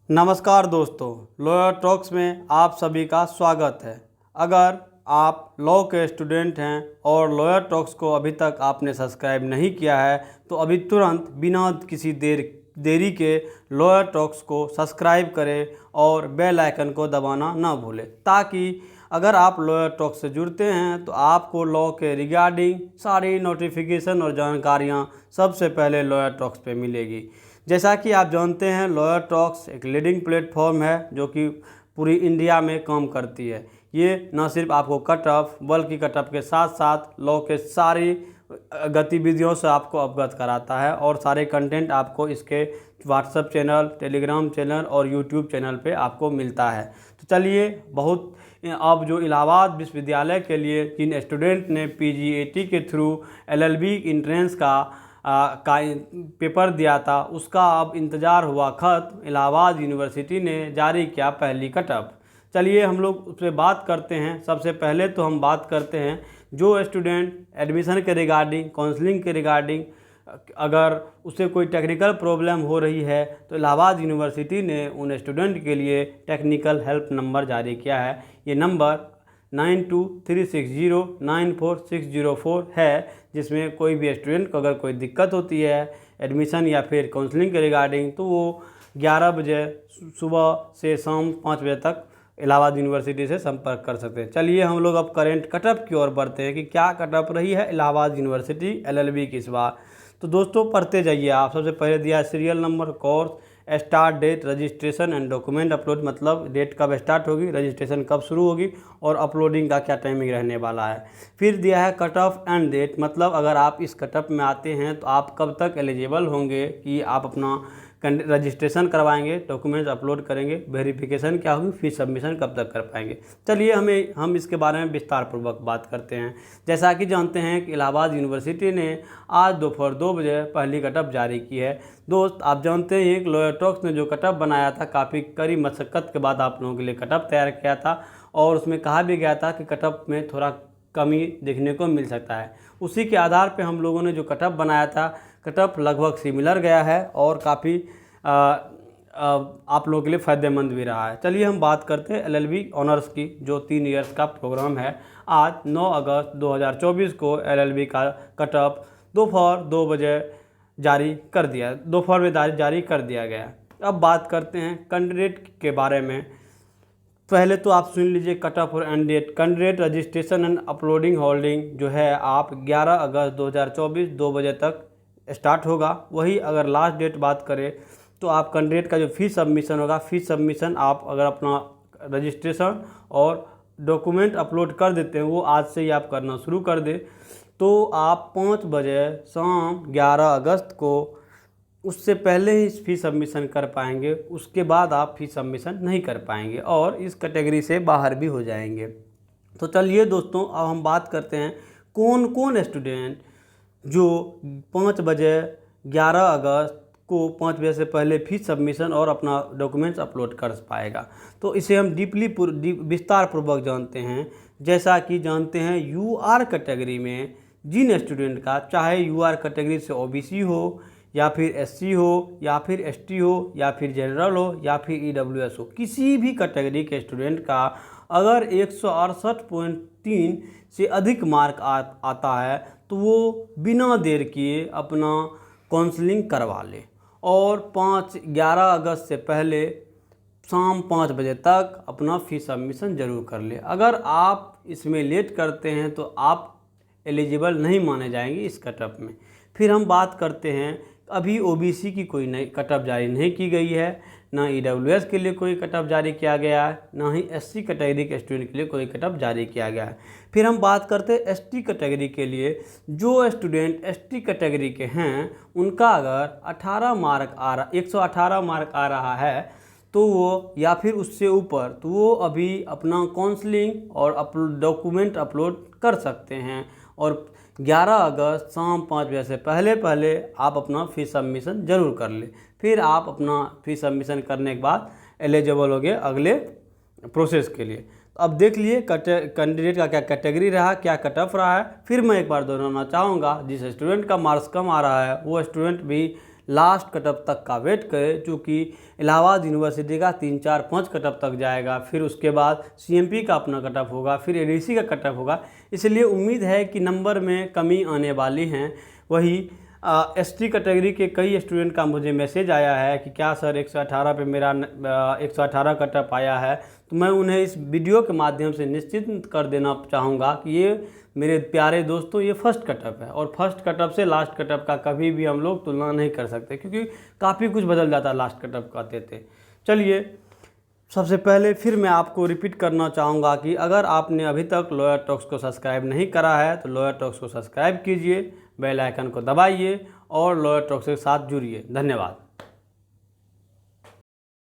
नमस्कार दोस्तों, lawyer talks में आप सभी का स्वागत है। अगर आप लॉ के स्टूडेंट हैं और लॉयर टॉक्स को अभी तक आपने सब्सक्राइब नहीं किया है तो अभी तुरंत बिना किसी देरी के लॉयर टॉक्स को सब्सक्राइब करें और बेल आइकन को दबाना ना भूलें, ताकि अगर आप लॉयर टॉक्स से जुड़ते हैं तो आपको लॉ के रिगार्डिंग सारी नोटिफिकेशन और जानकारियाँ सबसे पहले लॉयर टॉक्स पे मिलेगी। जैसा कि आप जानते हैं, लॉयर टॉक्स एक लीडिंग प्लेटफॉर्म है जो कि पूरी इंडिया में काम करती है। ये न सिर्फ आपको कट ऑफ बल्कि कट ऑफ के साथ साथ लॉ के सारी गतिविधियों से आपको अवगत कराता है और सारे कंटेंट आपको इसके व्हाट्सएप चैनल, टेलीग्राम चैनल और यूट्यूब चैनल पे आपको मिलता है। तो चलिए, बहुत अब जो इलाहाबाद विश्वविद्यालय के लिए जिन स्टूडेंट ने पीजीएटी के थ्रू एलएलबी इंट्रेंस का पेपर दिया था, उसका अब इंतज़ार हुआ ख़त्म। इलाहाबाद यूनिवर्सिटी ने जारी किया पहली कट ऑफ। चलिए हम लोग उससे बात करते हैं। सबसे पहले तो हम बात करते हैं जो स्टूडेंट एडमिशन के रिगार्डिंग, काउंसलिंग के रिगार्डिंग अगर उसे कोई टेक्निकल प्रॉब्लम हो रही है तो इलाहाबाद यूनिवर्सिटी ने उन स्टूडेंट के लिए टेक्निकल हेल्प नंबर जारी किया है। ये नंबर 9236094604 है, जिसमें कोई भी स्टूडेंट को अगर कोई दिक्कत होती है एडमिशन या फिर काउंसलिंग के रिगार्डिंग तो वो 11 बजे सुबह से शाम 5 बजे तक इलाहाबाद यूनिवर्सिटी से संपर्क कर सकते हैं। चलिए हम लोग अब करेंट कटअप की ओर बढ़ते हैं कि क्या कटअप रही है इलाहाबाद यूनिवर्सिटी एलएलबी की इस बार। तो दोस्तों पढ़ते जाइए आप। सबसे पहले दिया है serial number, course, start date, registration and document upload, मतलब डेट कब स्टार्ट होगी, रजिस्ट्रेशन कब शुरू होगी और अपलोडिंग का क्या टाइमिंग रहने वाला है। फिर दिया है कट ऑफ एंड डेट, मतलब अगर आप इस कट ऑफ में आते हैं तो आप कब तक एलिजिबल होंगे कि आप अपना रजिस्ट्रेशन करवाएंगे, डॉक्यूमेंट्स अपलोड करेंगे, वेरिफिकेशन क्या होगी, फीस सबमिशन कब तक कर पाएंगे। चलिए हम इसके बारे में विस्तार पूर्वक बात करते हैं। जैसा कि जानते हैं कि इलाहाबाद यूनिवर्सिटी ने आज दोपहर 2 बजे पहली कटअप जारी की है। दोस्त, आप जानते हैं कि लॉयर टॉक्स ने जो कटअप बनाया था, काफ़ी कड़ी मशक्क़त के बाद आप लोगों के लिए कटअप तैयार किया था और उसमें कहा भी गया था कि कटअप में थोड़ा कमी देखने को मिल सकता है। उसी के आधार पर हम लोगों ने जो कटअप बनाया था, कटअप लगभग सिमिलर गया है और काफ़ी आप लोगों के लिए फ़ायदेमंद भी रहा है। चलिए हम बात करते हैं एलएलबी ऑनर्स की, जो 3 इयर्स का प्रोग्राम है। आज 9 अगस्त 2024 को एलएलबी का कटअप दोपहर 2 बजे दोपहर में जारी कर दिया गया। अब बात करते हैं कैंडिडेट के बारे में। पहले तो आप सुन लीजिए कटअप और end date. Candidate registration and uploading holding जो है आप 11 अगस्त 2024 2 बजे तक स्टार्ट होगा। वही अगर लास्ट डेट बात करें तो आप कैंडिडेट का जो फीस सबमिशन होगा, फीस सबमिशन आप अगर अपना रजिस्ट्रेशन और डॉक्यूमेंट अपलोड कर देते हैं, वो आज से ही आप करना शुरू कर दें तो आप 5 बजे शाम 11 अगस्त को उससे पहले ही फीस सबमिशन कर पाएंगे। उसके बाद आप फीस सबमिशन नहीं कर पाएंगे और इस कैटेगरी से बाहर भी हो जाएंगे। तो चलिए दोस्तों, अब हम बात करते हैं कौन कौन स्टूडेंट जो 5 बजे 11 अगस्त को 5 बजे से पहले फीस सबमिशन और अपना डॉक्यूमेंट्स अपलोड कर पाएगा। तो इसे हम विस्तार पूर्वक जानते हैं। जैसा कि जानते हैं यूआर कैटेगरी में जिन स्टूडेंट का, चाहे यूआर कैटेगरी से ओबीसी हो या फिर एससी हो या फिर एसटी हो या फिर जनरल हो या फिर ईडब्ल्यूएस हो, किसी भी कैटेगरी के स्टूडेंट का अगर 168.3 से अधिक मार्क आता है तो वो बिना देर किए अपना काउंसलिंग करवा ले और 11 अगस्त से पहले शाम 5 बजे तक अपना फीस सबमिशन ज़रूर कर ले। अगर आप इसमें लेट करते हैं तो आप एलिजिबल नहीं माने जाएंगे इस कटअप में। फिर हम बात करते हैं, अभी ओबीसी की कोई नई कटअप जारी नहीं की गई है, ना ईडब्ल्यूएस के लिए कोई कटअप जारी किया गया है, ना ही एससी कैटेगरी के स्टूडेंट के लिए कोई कटअप जारी किया गया है। फिर हम बात करते हैं एसटी कैटेगरी के लिए। जो स्टूडेंट एसटी कैटेगरी के हैं उनका अगर 118 मार्क आ रहा है तो वो या फिर उससे ऊपर, तो वो अभी अपना काउंसलिंग और डॉक्यूमेंट अपलोड कर सकते हैं और 11 अगस्त शाम 5 बजे से पहले आप अपना फीस सबमिशन ज़रूर कर ले। फिर आप अपना फीस सबमिशन करने के बाद एलिजिबल हो गए अगले प्रोसेस के लिए। तो अब देख लिए कैंडिडेट का क्या कैटेगरी रहा, क्या कट ऑफ रहा है। फिर मैं एक बार दोहराना चाहूँगा, जिस स्टूडेंट का मार्क्स कम आ रहा है वो स्टूडेंट भी लास्ट कटअप तक का वेट करें, चूँकि इलाहाबाद यूनिवर्सिटी का 3, 4, 5 कटअप तक जाएगा, फिर उसके बाद CMP का अपना कटअप होगा, फिर ADC का कटअप होगा। इसलिए उम्मीद है कि नंबर में कमी आने वाली हैं। वही ST कैटेगरी के कई स्टूडेंट का मुझे मैसेज आया है कि क्या सर 118 पे मेरा 118 कटअप आया है। तो मैं उन्हें इस वीडियो के माध्यम से निश्चित कर देना चाहूँगा कि ये मेरे प्यारे दोस्तों, ये फर्स्ट कटअप है और फर्स्ट कटअप से लास्ट कटअप का कभी भी हम लोग तुलना नहीं कर सकते, क्योंकि काफ़ी कुछ बदल जाता है लास्ट कटअप का देते। चलिए, सबसे पहले फिर मैं आपको रिपीट करना चाहूँगा कि अगर आपने अभी तक लॉयर टॉक्स को सब्सक्राइब नहीं करा है तो लॉयर टॉक्स को सब्सक्राइब कीजिए, बेल आइकन को दबाइए और लॉयर टॉक्स के साथ जुड़िए। धन्यवाद।